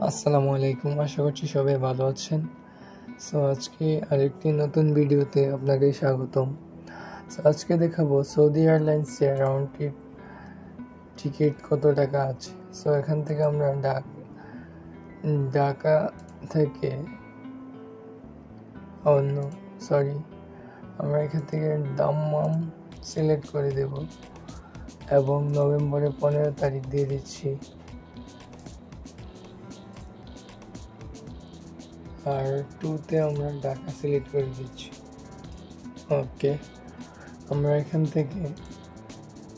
আসসালামু আলাইকুম, আশা করছি সবাই ভালো আছেন। সো আজকে আরেকটি নতুন ভিডিওতে আপনাকে স্বাগতম। সো আজকে দেখাবো সৌদি এয়ারলাইন্সের রাউন্ড ট্রিপ টিকিট কত টাকা আছে। সো এখান থেকে আমরা ঢাকা থেকে আমরা এখান থেকে দাম্মাম সিলেক্ট করে দেব এবং নভেম্বরের 15 তারিখ দিয়ে দিচ্ছি। আর 2তে আমরা ঢাকা সিলেক্ট করে দিচ্ছি। ওকে, আমরা এখান থেকে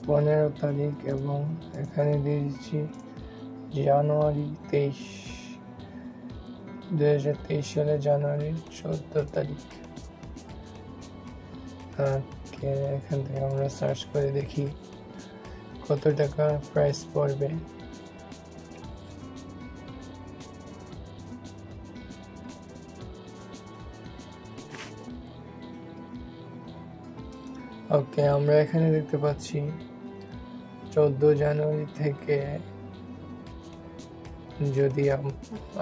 15 তারিখ এবং এখানে দিয়ে দিচ্ছি জানুয়ারি 2023 সালে জানুয়ারি 14 তারিখ। ওকে, এখান থেকে আমরা সার্চ করে দেখি কত টাকা প্রাইস পড়বে। ওকে, আমরা এখানে দেখতে পাচ্ছি 14 জানুয়ারি থেকে যদি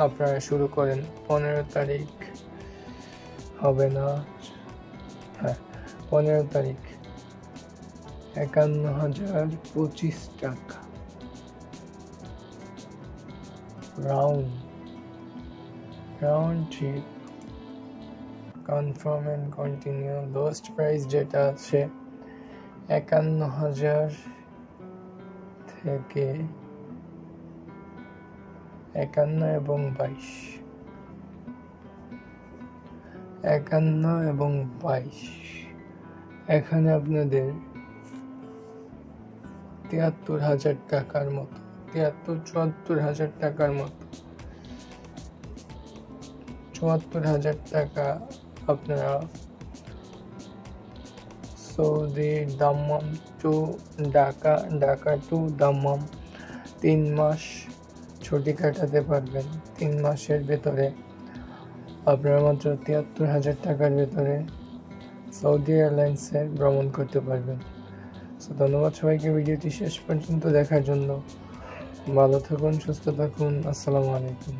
আপনারা শুরু করেন 15 তারিখ হবে না, 15 তারিখ 51,025 টাকা round trip confirm and continue. Lowest price যেটা আছে 51,000 থেকে 51 এবং 22 এখানে আপনাদের 73,000 টাকার মতো, 74,000 টাকার মতো, 74,000 টাকা আপনারা Saudi Dammam to Dhaka to Dammam 3 মাস ছুটি কাটাতে পারবেন। 3 মাসের ভেতরে আপনারা মাত্র 73,000 টাকার ভেতরে সৌদি এয়ারলাইন্সে ভ্রমণ করতে পারবেন। সো ধন্যবাদ সবাইকে ভিডিওটি শেষ পর্যন্ত দেখার জন্য। ভালো থাকুন, সুস্থ থাকুন। আসসালামু আলাইকুম।